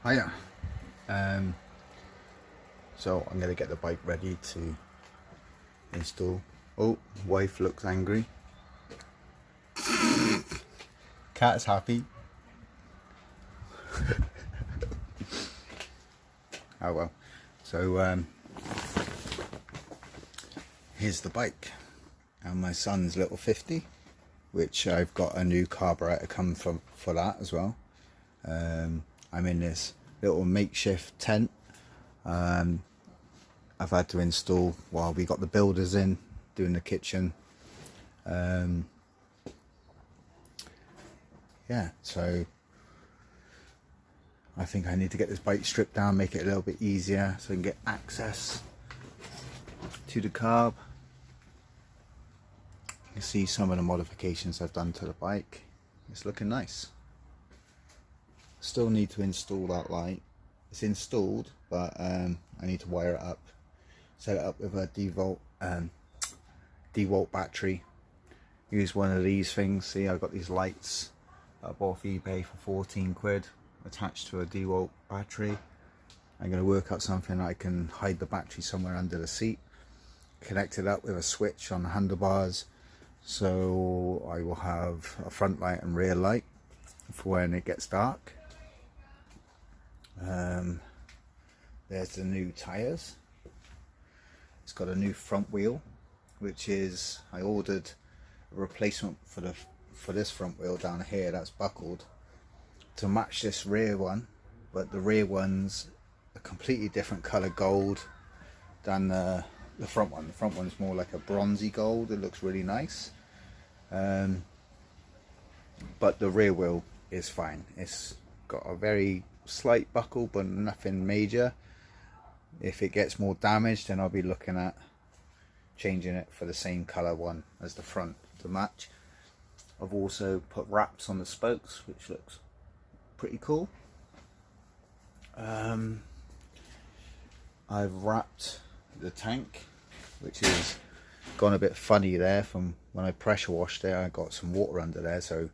Hiya. Um, so I'm going to get the bike ready to install. Oh, wife looks angry. Cat's happy. Oh well. So here's the bike and my son's little 50, which I've got a new carburetor come from for that as well. I'm in this little makeshift tent. I've had to install while we got the builders in doing the kitchen. Yeah, so I think I need to get this bike stripped down, make it a little bit easier so I can get access to the carb. You can see some of the modifications I've done to the bike. It's looking nice. Still need to install that light. It's installed, but I need to wire it up, set it up with a D-volt battery. Use one of these things. See, I've got these lights that I bought off eBay for 14 quid attached to a D-volt battery. I'm going to work out something I can hide the battery somewhere under the seat, connect it up with a switch on the handlebars, so I will have a front light and rear light for when it gets dark. There's the new tyres. It's got a new front wheel, which is, I ordered a replacement for this front wheel down here that's buckled to match this rear one, but the rear one's a completely different colour gold than the front one. The front one's more like a bronzy gold. It looks really nice, but the rear wheel is fine. It's got a very slight buckle, but nothing major. If it gets more damaged, then I'll be looking at changing it for the same colour one as the front to match. I've also put wraps on the spokes, which looks pretty cool. I've wrapped the tank, which has gone a bit funny there from when I pressure washed it. I got some water under there, so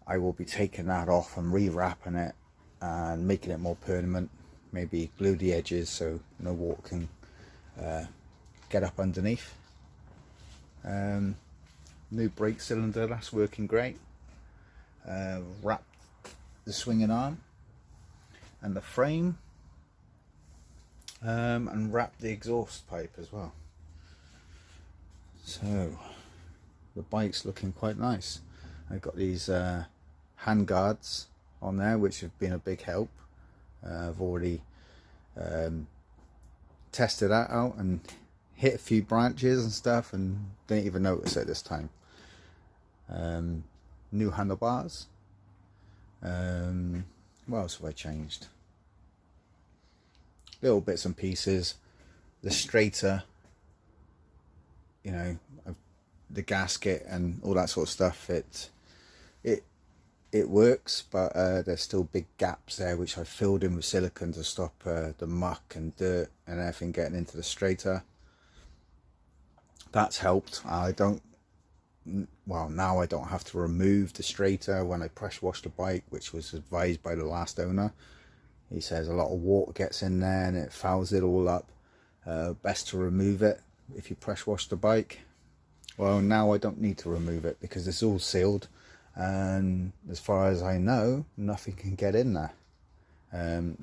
I will be taking that off and rewrapping it and making it more permanent. Maybe glue the edges so no water can get up underneath. New brake cylinder, that's working great. Wrapped the swinging arm and the frame, and wrapped the exhaust pipe as well. So the bike's looking quite nice. I've got these hand guards on there, which have been a big help. I've already tested that out and hit a few branches and stuff and didn't even notice it this time. New handlebars. What else have I changed? Little bits and pieces. The straighter, you know, the gasket and all that sort of stuff. It works, but there's still big gaps there, which I filled in with silicone to stop the muck and dirt and everything getting into the straighter. That's helped. Now I don't have to remove the straighter when I pressure wash the bike, which was advised by the last owner. He says a lot of water gets in there and it fouls it all up. Best to remove it if you pressure wash the bike. Well, now I don't need to remove it because it's all sealed, and as far as I know, nothing can get in there. I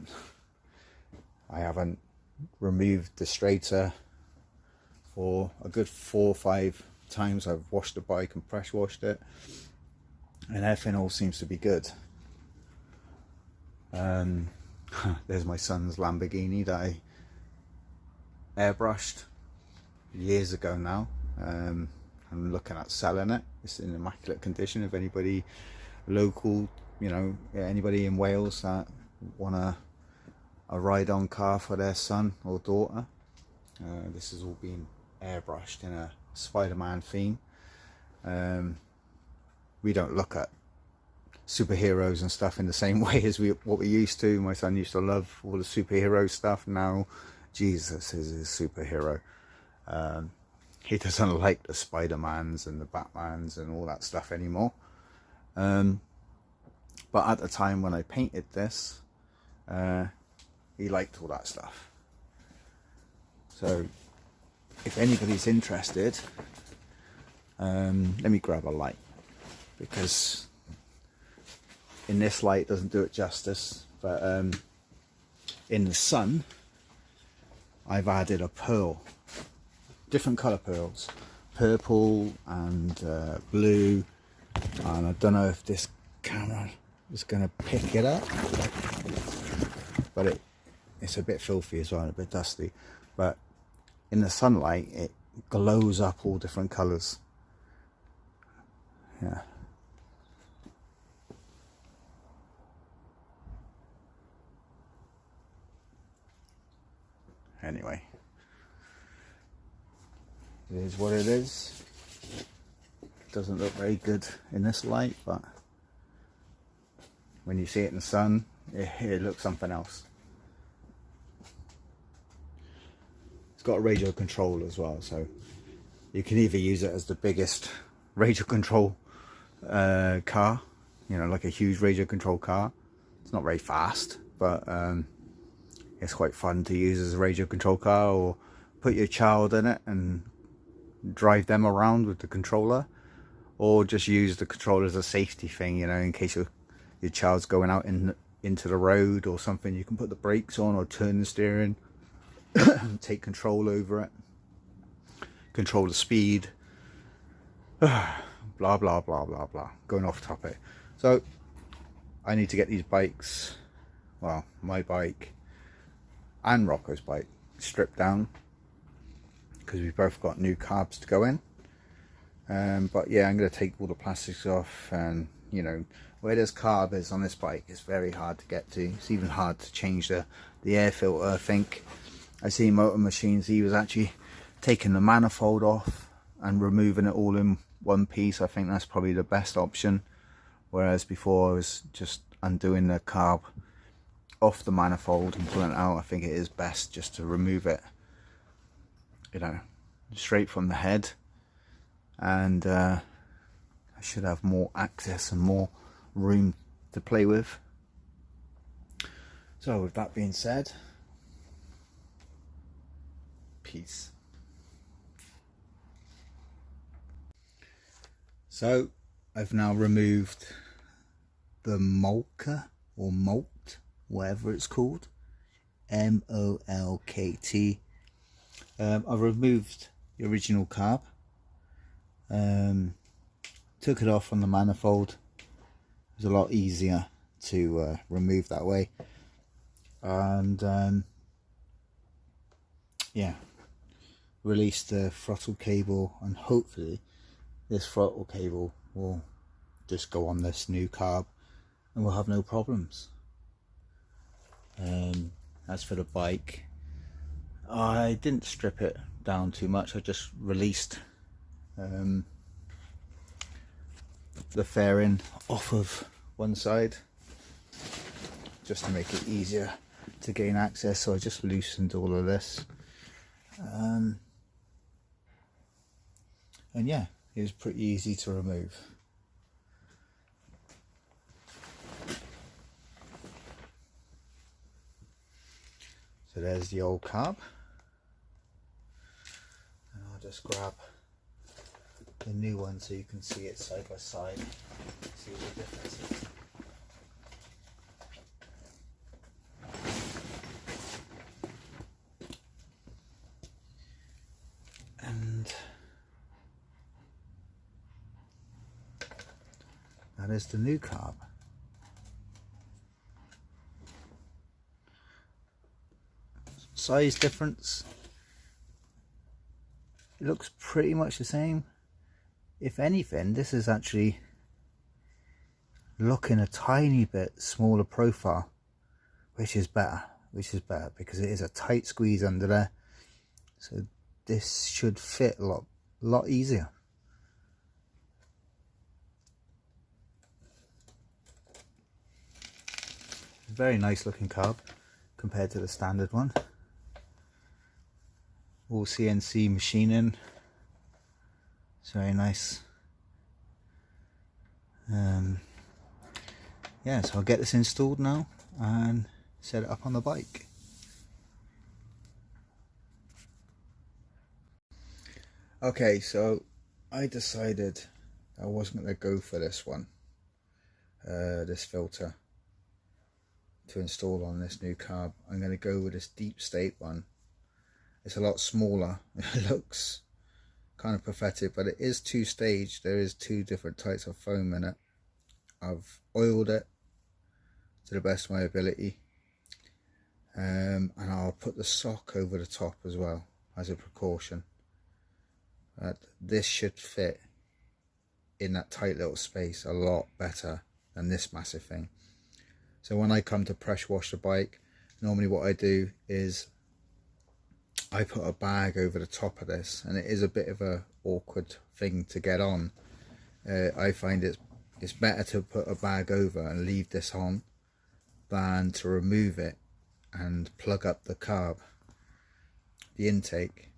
haven't removed the straighter for a good 4 or 5 times. I've washed the bike and pressure washed it, and everything all seems to be good. There's my son's Lamborghini that I airbrushed years ago now. I'm looking at selling it. It's in immaculate condition. If anybody local, you know, anybody in Wales that want a ride-on car for their son or daughter, this has all been airbrushed in a Spider-Man theme. We don't look at superheroes and stuff in the same way as what we used to. My son used to love all the superhero stuff. Now Jesus is his superhero. He doesn't like the Spider-Mans and the Batmans and all that stuff anymore. But at the time when I painted this, he liked all that stuff. So if anybody's interested, let me grab a light, because in this light it doesn't do it justice, but in the sun I've added a pearl, different colour pearls, purple and blue, and I don't know if this camera is going to pick it up, but it's a bit filthy as well, a bit dusty, but in the sunlight it glows up all different colours. Yeah. Anyway, it is what it is. Doesn't look very good in this light, but when you see it in the sun, it looks something else. It's got a radio control as well, so you can either use it as the biggest radio control car, you know, like a huge radio control car. It's not very fast, but it's quite fun to use as a radio control car, or put your child in it and drive them around with the controller, or just use the controller as a safety thing, you know, in case your child's going out into the road or something. You can put the brakes on or turn the steering and take control over it, control the speed, blah blah blah blah blah, going off topic. So I need to get these bikes, well, my bike and Rocco's bike, stripped down, because we've both got new carbs to go in. But yeah, I'm going to take all the plastics off, and you know, where there's carb is on this bike, it's very hard to get to. It's even hard to change the air filter. I think I see Motor Machines, he was actually taking the manifold off and removing it all in one piece. I think that's probably the best option, whereas before I was just undoing the carb off the manifold and pulling it out. I think it is best just to remove it, you know, straight from the head, and I should have more access and more room to play with. So with that being said, peace. So I've now removed the Molka, or Molt, whatever it's called, M-O-L-K-T. I've removed the original carb, took it off on the manifold. It was a lot easier to remove that way, and yeah, released the throttle cable, and hopefully this throttle cable will just go on this new carb and we'll have no problems. As for the bike, I didn't strip it down too much. I just released the fairing off of one side just to make it easier to gain access, so I just loosened all of this, and yeah, it was pretty easy to remove. So there's the old carb, and I'll just grab the new one so you can see it side by side, see what the difference is. And that is the new carb. Size difference, it looks pretty much the same. If anything, this is actually looking a tiny bit smaller profile, which is better because it is a tight squeeze under there, so this should fit a lot easier. Very nice looking carb compared to the standard one. All CNC machining. It's very nice. Yeah, so I'll get this installed now and set it up on the bike. Okay, so I decided I wasn't going to go for this one, this filter to install on this new carb. I'm going to go with this deep state one. It's a lot smaller. It looks kind of pathetic, but it is two-stage. There is two different types of foam in it. I've oiled it to the best of my ability, and I'll put the sock over the top as well as a precaution. But this should fit in that tight little space a lot better than this massive thing. So when I come to pressure wash the bike, normally what I do is I put a bag over the top of this, and it is a bit of a awkward thing to get on. I find it's better to put a bag over and leave this on than to remove it and plug up the carb, the intake.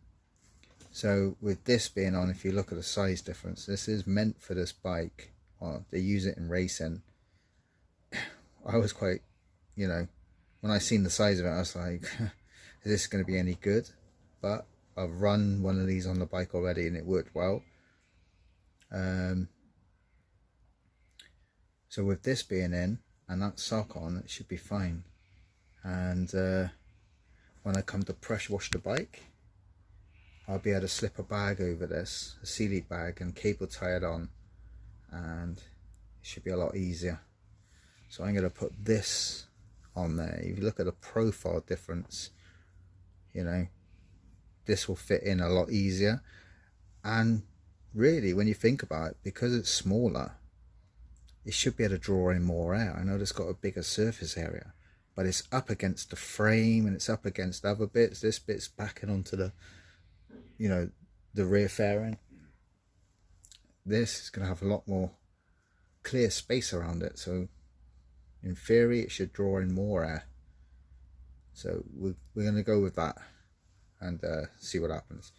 So with this being on, if you look at the size difference, this is meant for this bike. Well, they use it in racing. I was quite, you know, when I seen the size of it, I was like, is this going to be any good? But I've run one of these on the bike already and it worked well. So with this being in and that sock on, it should be fine. And when I come to pressure wash the bike, I'll be able to slip a bag over this, a sealy bag, and cable tie it on, and it should be a lot easier. So I'm going to put this on there. If you look at the profile difference, you know, this will fit in a lot easier. And really, when you think about it, because it's smaller, it should be able to draw in more air. I know it's got a bigger surface area, but it's up against the frame and it's up against other bits. This bit's backing onto the, you know, the rear fairing. This is going to have a lot more clear space around it, so in theory it should draw in more air. So we're going to go with that and see what happens.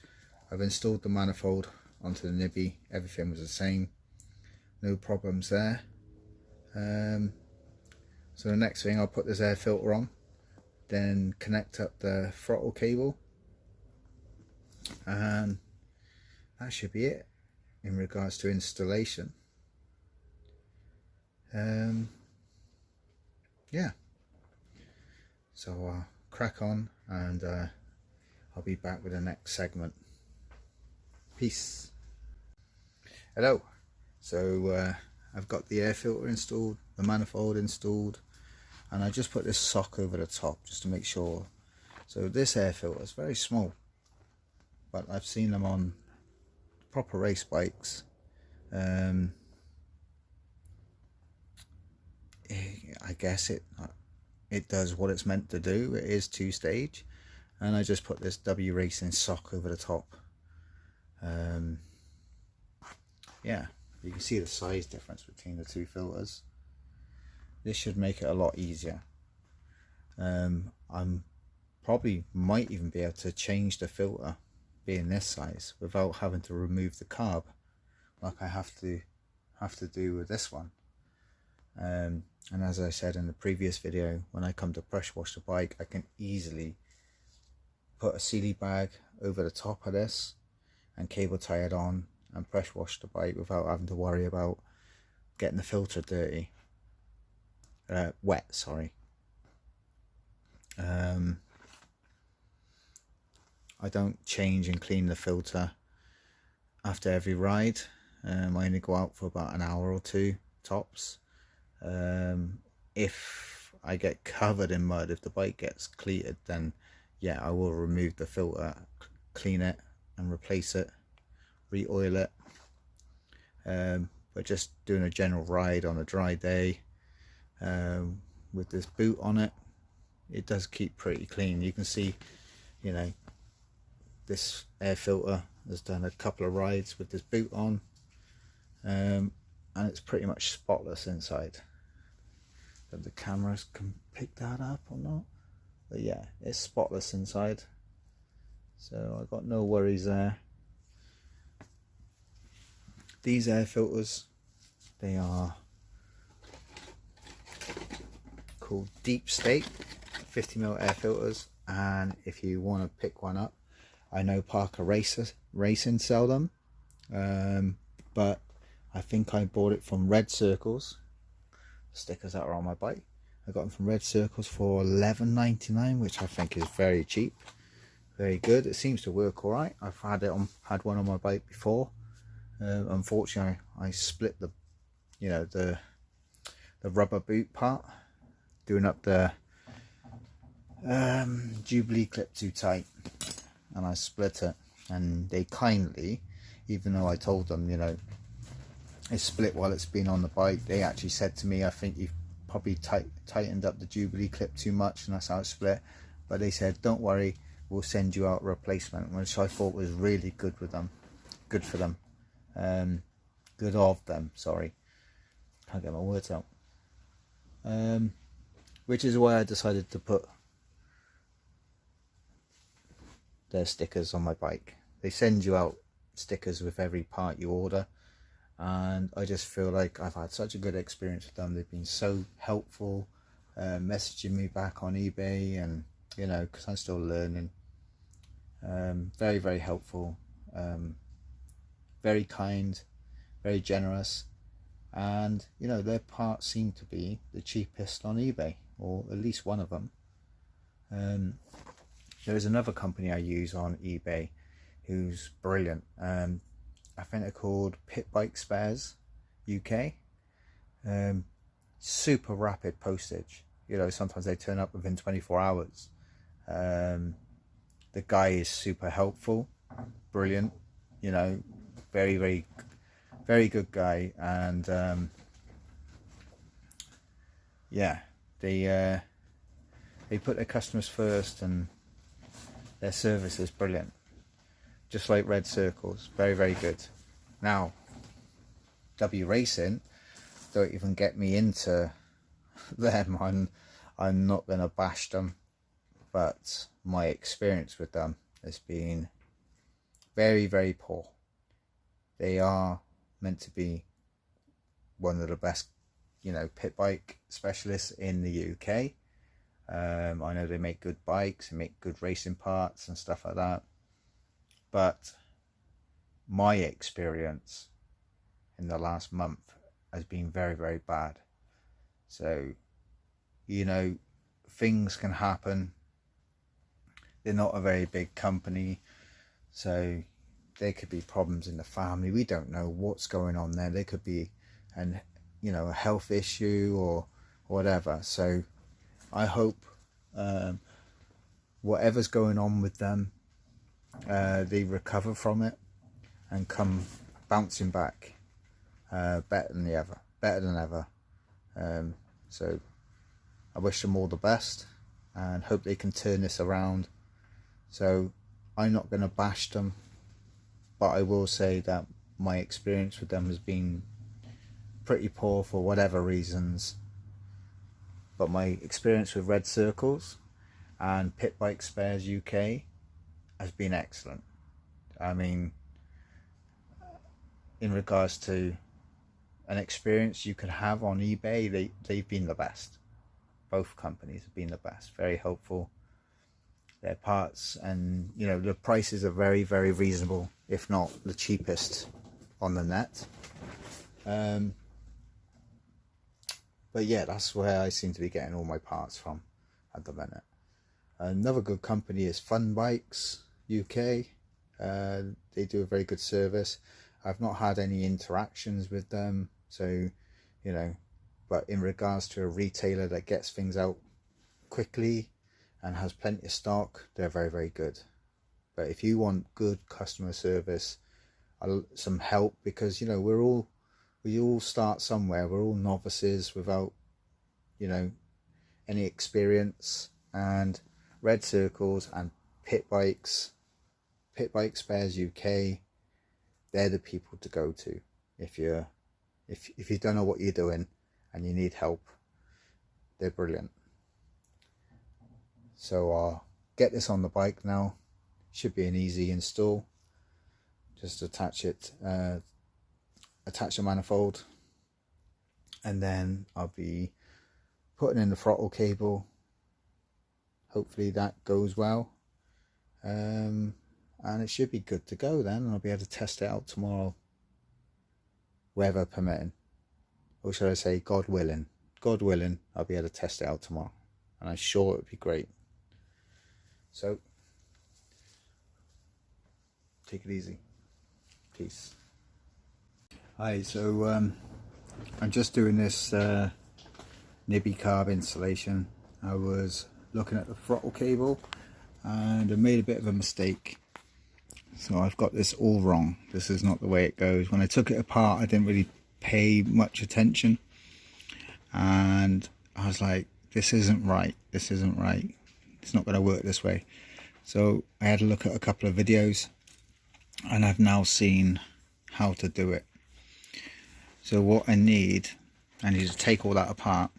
I've installed the manifold onto the nibbi. Everything was the same, no problems there. So the next thing, I'll put this air filter on, then connect up the throttle cable, and that should be it in regards to installation. Yeah, so I'll crack on and I'll be back with the next segment. Peace. Hello. So I've got the air filter installed, the manifold installed, and I just put this sock over the top just to make sure. So this air filter is very small, but I've seen them on proper race bikes. I guess it does what it's meant to do. It is two-stage, and I just put this W Racing sock over the top. Yeah, you can see the size difference between the two filters. This should make it a lot easier. I'm probably might even be able to change the filter being this size without having to remove the carb like I have to do with this one. And as I said in the previous video, when I come to pressure wash the bike, I can easily put a sealy bag over the top of this and cable tie it on and pressure wash the bike without having to worry about getting the filter dirty, wet, sorry. I don't change and clean the filter after every ride. I only go out for about an hour or two tops. If I get covered in mud, if the bike gets cleated, then yeah, I will remove the filter, clean it and replace it, re-oil it. But just doing a general ride on a dry day with this boot on it, it does keep pretty clean. You can see, you know, this air filter has done a couple of rides with this boot on, and it's pretty much spotless inside. If the cameras can pick that up or not, but yeah, it's spotless inside, so I got no worries there. These air filters, they are called Deep State. 50mm air filters, and if you want to pick one up, I know Parker Racing sell them, but I think I bought it from Red Circles. Stickers that are on my bike, I got them from Red Circles for $11.99, which I think is very cheap, very good. It seems to work all right. I've had one on my bike before. Unfortunately, I split the rubber boot part doing up the Jubilee clip too tight, and I split it. And they kindly, even though I told them, you know, it's split while it's been on the bike, they actually said to me, I think you've probably tightened up the Jubilee clip too much, and that's how it split. But they said, don't worry, we'll send you out a replacement, which I thought was really good with them, good for them, good of them, sorry, can't get my words out. Which is why I decided to put their stickers on my bike. They send you out stickers with every part you order, and I just feel like I've had such a good experience with them. They've been so helpful, messaging me back on eBay, and you know, because I'm still learning. Very, very helpful, very kind, very generous, and you know, their parts seem to be the cheapest on eBay, or at least one of them. There is another company I use on eBay who's brilliant. I think they're called pwk28 UK. Super rapid postage. You know, sometimes they turn up within 24 hours. The guy is super helpful, brilliant. You know, very, very, very good guy. And yeah, they put their customers first, and their service is brilliant. Just like Red Circles, very, very good. Now, W Racing, don't even get me into them. I'm not going to bash them, but my experience with them has been very, very poor. They are meant to be one of the best, you know, pit bike specialists in the UK. I know they make good bikes and make good racing parts and stuff like that. But my experience in the last month has been very, very bad. So, you know, things can happen. They're not a very big company, so there could be problems in the family. We don't know what's going on there. There could be a health issue or whatever. So I hope whatever's going on with them, they recover from it and come bouncing back better than ever. So I wish them all the best and hope they can turn this around. So I'm not going to bash them, but I will say that my experience with them has been pretty poor for whatever reasons. But my experience with Red Circles and Pit Bike Spares UK has been excellent. I mean, in regards to an experience you could have on eBay, they've been the best. Both companies have been the best, very helpful. Their parts and, you know, the prices are very, very reasonable, if not the cheapest on the net. But yeah, that's where I seem to be getting all my parts from at the minute. Another good company is Fun Bikes UK. They do a very good service. I've not had any interactions with them, so, you know, but in regards to a retailer that gets things out quickly and has plenty of stock, they're very, very good. But if you want good customer service, some help, because, you know, we all start somewhere. We're all novices without, you know, any experience. And Red Circles and Pit Bike Spares UK, they're the people to go to if you don't know what you're doing and you need help. They're brilliant. So I'll get this on the bike now. Should be an easy install. Just attach it, attach the manifold, and then I'll be putting in the throttle cable, hopefully that goes well, and it should be good to go then, and I'll be able to test it out tomorrow, weather permitting, or should I say God willing. God willing, I'll be able to test it out tomorrow, and I'm sure it would be great. So take it easy. Peace. Hi, so I'm just doing this nibbi carb installation. I was looking at the throttle cable and I made a bit of a mistake. So I've got this all wrong. This is not the way it goes. When I took it apart, I didn't really pay much attention, and I was like, this isn't right. This isn't right. It's not going to work this way. So I had a look at a couple of videos, and I've now seen how to do it. So what I need to take all that apart,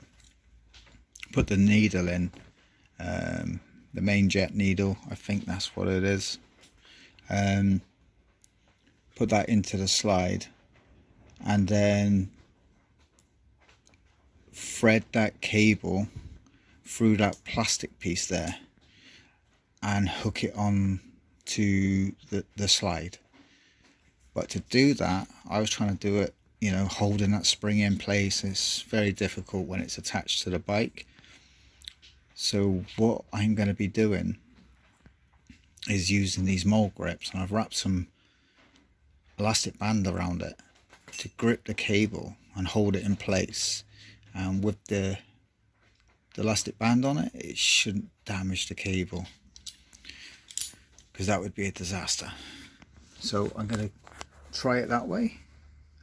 put the needle in, the main jet needle, I think that's what it is, put that into the slide, and then thread that cable through that plastic piece there and hook it on to the slide. But to do that, I was trying to do it, you know, holding that spring in place. It's very difficult when it's attached to the bike. So what I'm going to be doing is using these mole grips, and I've wrapped some elastic band around it to grip the cable and hold it in place. And with the elastic band on it, it shouldn't damage the cable, because that would be a disaster. So I'm going to try it that way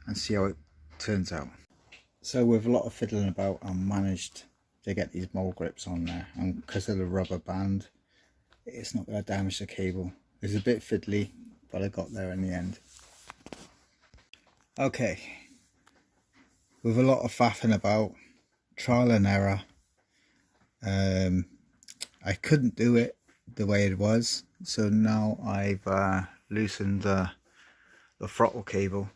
and see how it turns out. So with a lot of fiddling about, I managed to get these mole grips on there, and because of the rubber band, it's not going to damage the cable. It's a bit fiddly, but I got there in the end. Okay, with a lot of faffing about, trial and error, I couldn't do it the way it was, so now I've loosened the throttle cable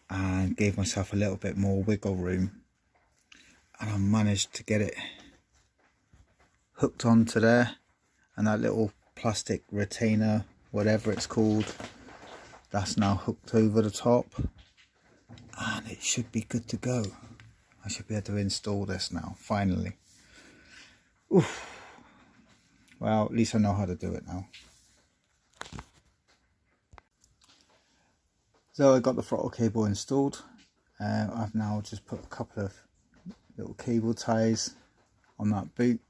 and gave myself a little bit more wiggle room, and I managed to get it hooked onto there, and that little plastic retainer, whatever it's called, that's now hooked over the top, and it should be good to go. I should be able to install this now, finally. Oof. Well, at least I know how to do it now. So I got the throttle cable installed. I've now just put a couple of little cable ties on that boot.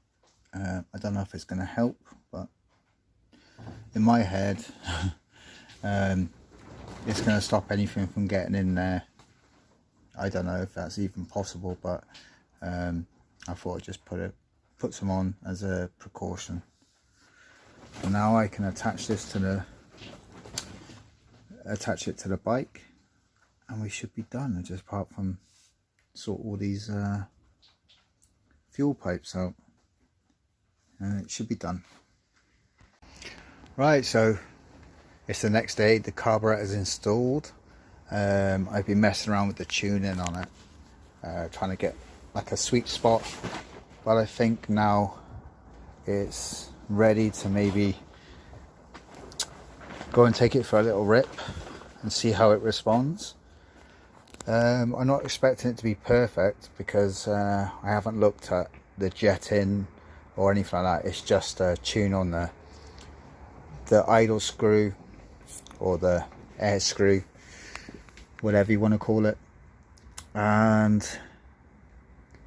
I don't know if it's going to help, but in my head it's going to stop anything from getting in there. I don't know if that's even possible, but I thought I'd just put some on as a precaution. And now I can attach it to the bike, and we should be done. And just apart from sort all these fuel pipes out, and it should be done. Right, so it's the next day. The carburetor is installed. I've been messing around with the tuning on it, trying to get like a sweet spot, but I think now it's ready to maybe go and take it for a little rip and see how it responds. I'm not expecting it to be perfect, because I haven't looked at the jet in or anything like that. It's just a tune on the idle screw, or the air screw, whatever you want to call it, and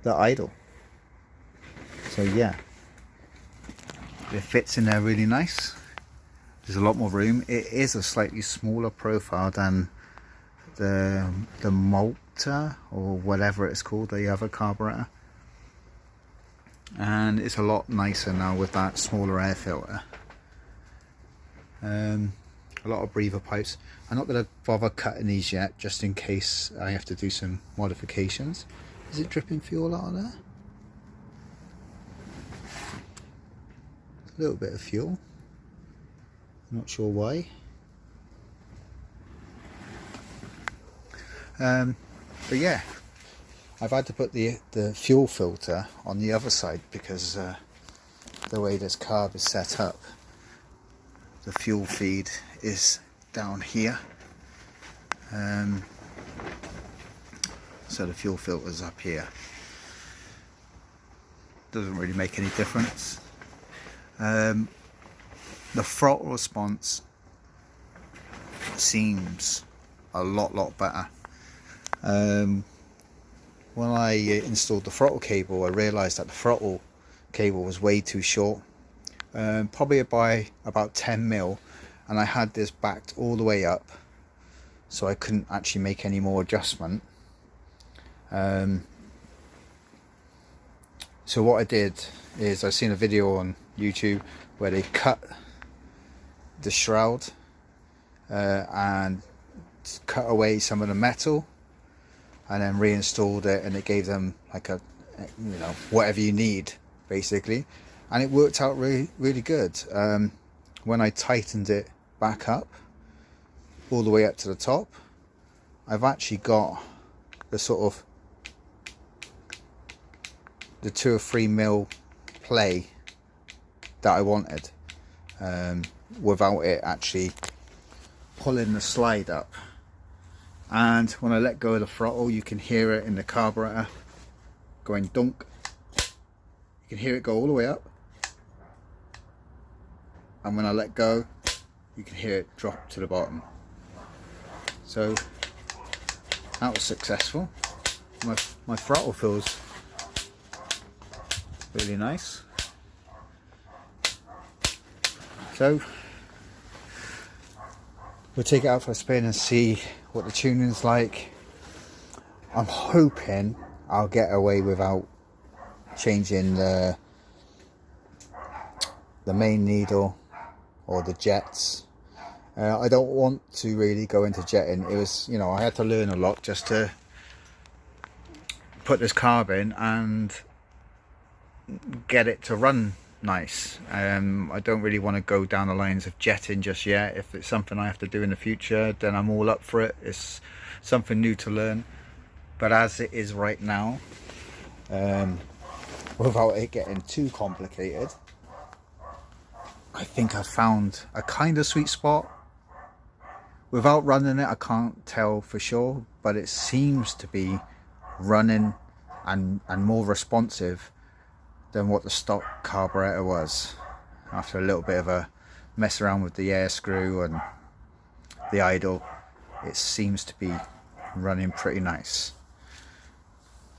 the idle. So yeah, it fits in there really nice. There's a lot more room. It is a slightly smaller profile than the motor, or whatever it's called, the other carburetor, and it's a lot nicer now with that smaller air filter. A lot of breather pipes. I'm not going to bother cutting these yet, just in case I have to do some modifications. Is it dripping fuel out of there? A little bit of fuel. Not sure why. But yeah, I've had to put the fuel filter on the other side, because the way this carb is set up, the fuel feed is down here. So the fuel filter's up here. Doesn't really make any difference. The throttle response seems a lot better. When I installed the throttle cable, I realized that the throttle cable was way too short, probably by about 10 mil, and I had this backed all the way up, so I couldn't actually make any more adjustment. So what I did is, I've seen a video on YouTube where they cut the shroud and cut away some of the metal, and then reinstalled it, and it gave them like a, you know, whatever you need basically, and it worked out really good. When I tightened it back up all the way up to the top, I've actually got the sort of the 2 or 3 mil play that I wanted, without it actually pulling the slide up. And when I let go of the throttle, you can hear it in the carburetor going dunk. You can hear it go all the way up, and when I let go, you can hear it drop to the bottom. So that was successful. My throttle feels really nice. So we'll take it out for a spin and see what the tuning's like. I'm hoping I'll get away without changing the main needle or the jets. I don't want to really go into jetting. It was, you know, I had to learn a lot just to put this carb in and get it to run nice. I don't really want to go down the lines of jetting just yet. If it's something I have to do in the future, then I'm all up for it. It's something new to learn, but as it is right now, without it getting too complicated, I think I've found a kind of sweet spot. Without running it, I can't tell for sure, but it seems to be running and more responsive than what the stock carburetor was. After a little bit of a mess around with the air screw and the idle, it seems to be running pretty nice.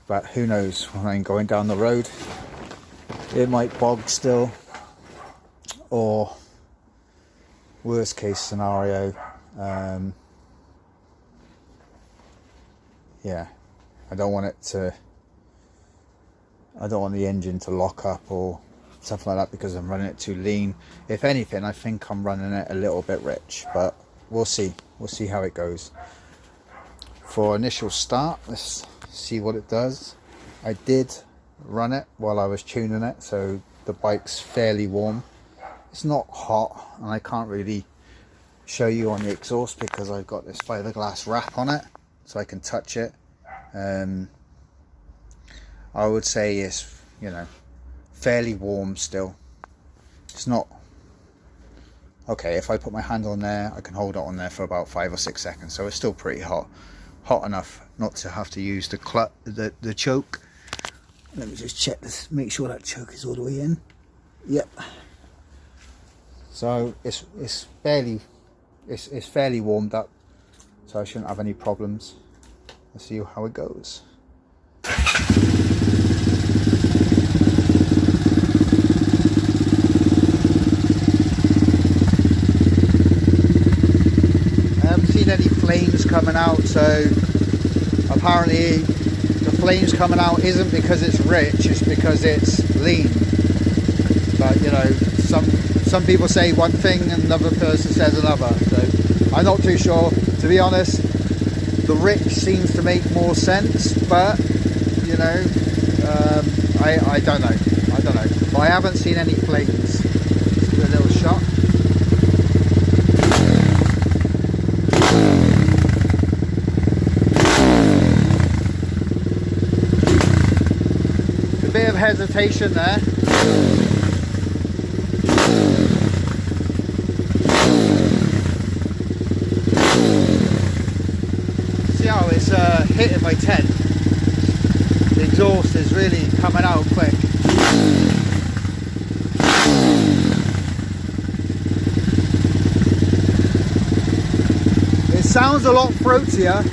But who knows, when I'm going down the road, it might bog still, or worst case scenario, yeah, I don't want the engine to lock up or something like that because I'm running it too lean. If anything, I think I'm running it a little bit rich, but we'll see how it goes. For initial start, let's see what it does. I did run it while I was tuning it, so the bike's fairly warm. It's not hot, and I can't really show you on the exhaust because I've got this fiberglass wrap on it so I can touch it. I would say it's, you know, fairly warm still. It's not okay. If I put my hand on there, I can hold it on there for about 5 or 6 seconds, so it's still pretty hot enough not to have to use the choke. Let me just check this, make sure that choke is all the way in. Yep. So it's fairly warmed up, so I shouldn't have any problems. Let's see how it goes. Any flames coming out, so apparently the flames coming out isn't because it's rich, it's because it's lean. But you know, some people say one thing and another person says another, so I'm not too sure, to be honest. The rich seems to make more sense, but you know, I don't know, but I haven't seen any flames. Let's do a little shot. A bit of hesitation there. But hitting my tent, the exhaust is really coming out quick. It sounds a lot throatier.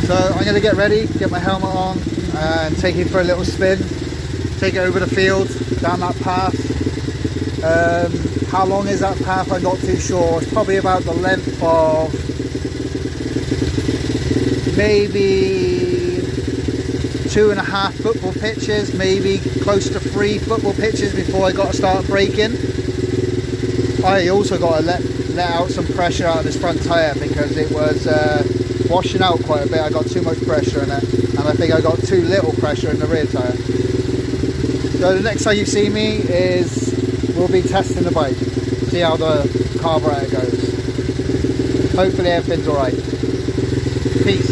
So I'm going to get ready, get my helmet on and take it for a little spin, take it over the field, down that path. How long is that path? I'm not too sure. It's probably about the length of maybe 2.5 football pitches, maybe close to 3 football pitches before I got to start braking. I also got to let out some pressure out of this front tyre because it was washing out quite a bit. I got too much pressure in it, and I think I got too little pressure in the rear tyre. So the next time you see me is we'll be testing the bike, see how the carburetor goes. Hopefully everything's alright. Peace.